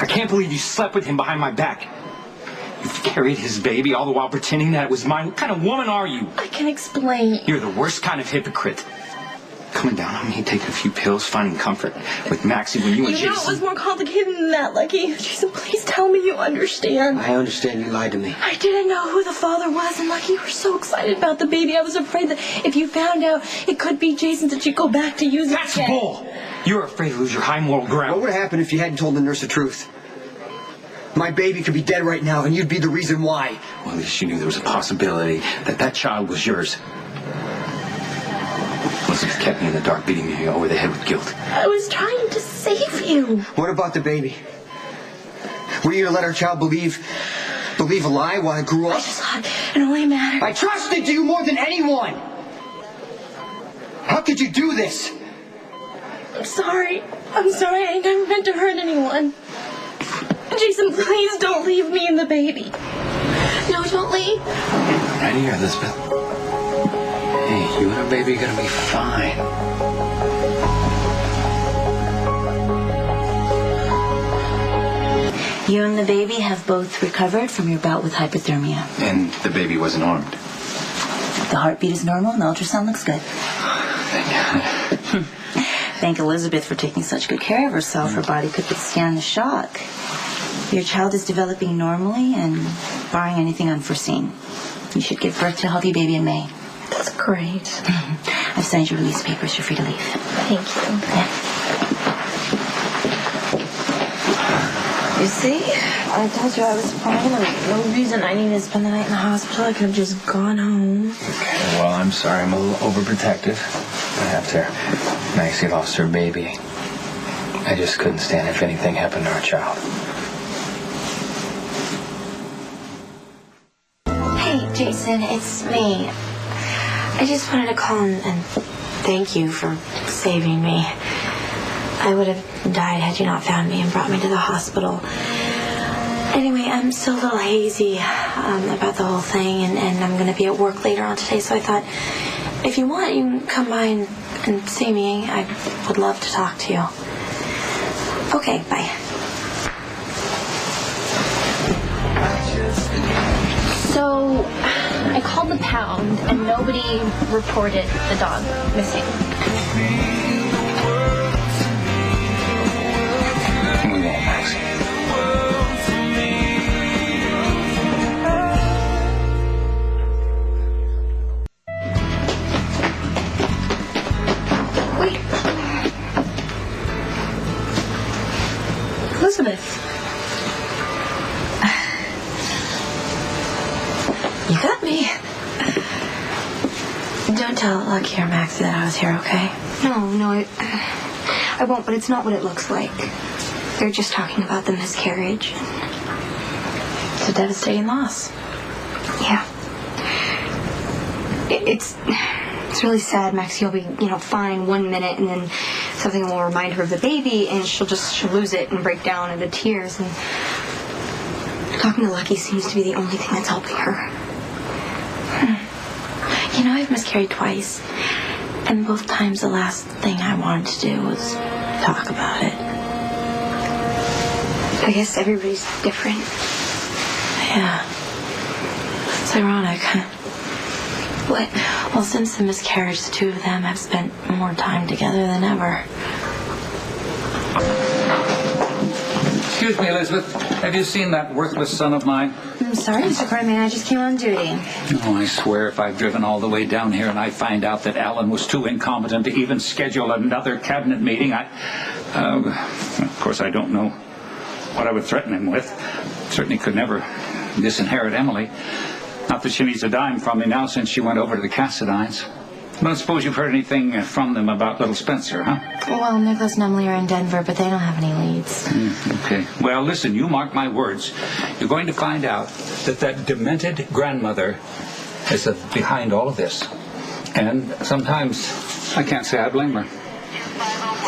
can't believe you slept with him behind my back. You've carried his baby all the while pretending that it was mine. What kind of woman are you? I can explain. You're the worst kind of hypocrite. Coming down on me, taking a few pills, finding comfort with Maxie when you and Jason... You know it was more complicated than that, Lucky. Jason, please tell me you understand. I understand you lied to me. I didn't know who the father was, and Lucky, you were so excited about the baby. I was afraid that if you found out it could be Jason, that you'd go back to using it. That's bull! You're afraid to lose your high moral ground. What would have happened if you hadn't told the nurse the truth? My baby could be dead right now, and you'd be the reason why. Well, at least you knew there was a possibility that that child was yours. Elizabeth kept me in the dark, beating me over the head with guilt. I was trying to save you. What about the baby? Were you to let our child believe a lie while I grew up? I just thought it only mattered. I trusted you more than anyone. How could you do this? I'm sorry. I never meant to hurt anyone. Jason, please don't leave me and the baby. No, don't leave. Right here, Elizabeth. Hey, you and our baby are gonna be fine. You and the baby have both recovered from your bout with hypothermia. And the baby wasn't armed. The heartbeat is normal and the ultrasound looks good. Thank God. Thank Elizabeth for taking such good care of herself. Her body could withstand the shock. Your child is developing normally and barring anything unforeseen. You should give birth to a healthy baby in May. That's great. I've signed your release papers. You're free to leave. Thank you. Yeah. You see? I told you I was fine. There's no reason I needed to spend the night in the hospital. I could have just gone home. Okay, well, I'm sorry. I'm a little overprotective. After Maxie lost her baby, I just couldn't stand if anything happened to our child. Hey, Jason, it's me. I just wanted to call and thank you for saving me. I would have died had you not found me and brought me to the hospital. Anyway, I'm still a little hazy about the whole thing, and I'm going to be at work later on today, so I thought, if you want, you can come by and see me. I would love to talk to you. Okay, bye. So, I called the pound, and nobody reported the dog missing. We won't, Maxie. Wait. Elizabeth. You got me. Don't tell Lucky or Maxie that I was here, okay? No, I won't, but it's not what it looks like. They're just talking about the miscarriage. It's a devastating loss. Yeah. It's really sad. Maxie will be, fine 1 minute, and then something will remind her of the baby, and she'll lose it and break down into tears. And talking to Lucky seems to be the only thing that's helping her. I've miscarried twice. And both times the last thing I wanted to do was talk about it. I guess everybody's different. Yeah. It's ironic. What? Well, since the miscarriage, the two of them have spent more time together than ever. Excuse me, Elizabeth. Have you seen that worthless son of mine? I'm sorry, Mr. Cartman. I just came on duty. Oh, I swear if I've driven all the way down here and I find out that Alan was too incompetent to even schedule another cabinet meeting, of course, I don't know what I would threaten him with. Certainly could never disinherit Emily. Not that she needs a dime from me now since she went over to the Cassidines. I don't suppose you've heard anything from them about little Spencer, huh? Well, Nicholas and Emily are in Denver, but they don't have any leads. Okay. Well, listen, you mark my words. You're going to find out that demented grandmother is behind all of this. And sometimes I can't say I blame her.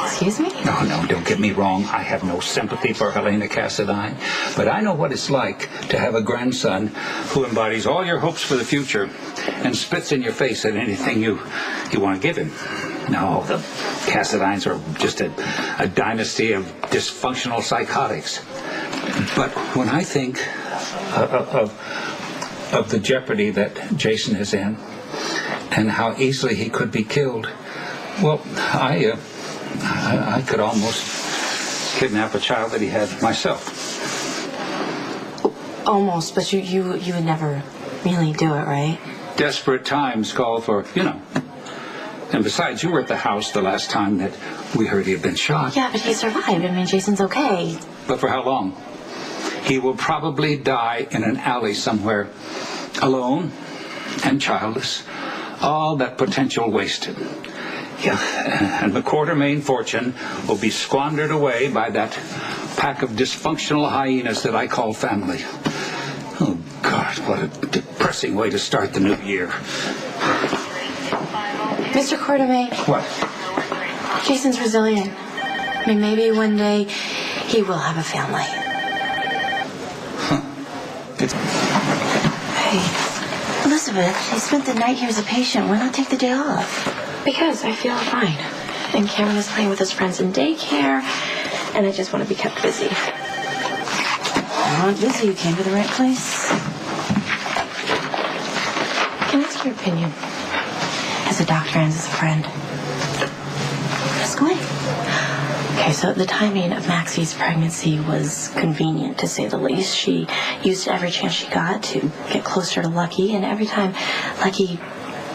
Excuse me? No, don't get me wrong. I have no sympathy for Helena Cassidine. But I know what it's like to have a grandson who embodies all your hopes for the future and spits in your face at anything you want to give him. No, the Cassidines are just a dynasty of dysfunctional psychotics. But when I think of the jeopardy that Jason is in and how easily he could be killed, well, I could almost kidnap a child that he had myself. Almost, but you would never really do it, right? Desperate times call for, And besides, you were at the house the last time that we heard he had been shot. Yeah, but he survived. I mean, Jason's okay. But for how long? He will probably die in an alley somewhere, alone and childless. All that potential wasted. Yeah, and the Quartermain fortune will be squandered away by that pack of dysfunctional hyenas that I call family. Oh, God, what a depressing way to start the new year. Mr. Quartermain. What? Jason's resilient. I mean, maybe one day he will have a family. Hey, Elizabeth, you spent the night here as a patient. Why not take the day off? Because I feel fine. And Cameron is playing with his friends in daycare, and I just want to be kept busy. Well, busy, you came to the right place. Can I ask your opinion? As a doctor and as a friend. Ask away. Okay, so the timing of Maxie's pregnancy was convenient, to say the least. She used every chance she got to get closer to Lucky, and every time Lucky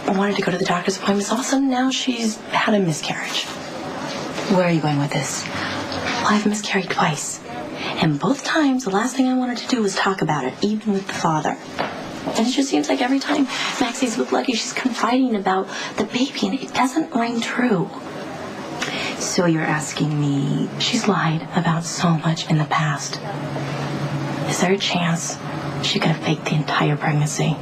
wanted to go to the doctor's appointments, all of a sudden now she's had a miscarriage. Where are you going with this? Well, I've miscarried twice. And both times, the last thing I wanted to do was talk about it, even with the father. And it just seems like every time Maxie's with Lucky, she's confiding about the baby, and it doesn't ring true. So you're asking me, she's lied about so much in the past. Is there a chance she could have faked the entire pregnancy?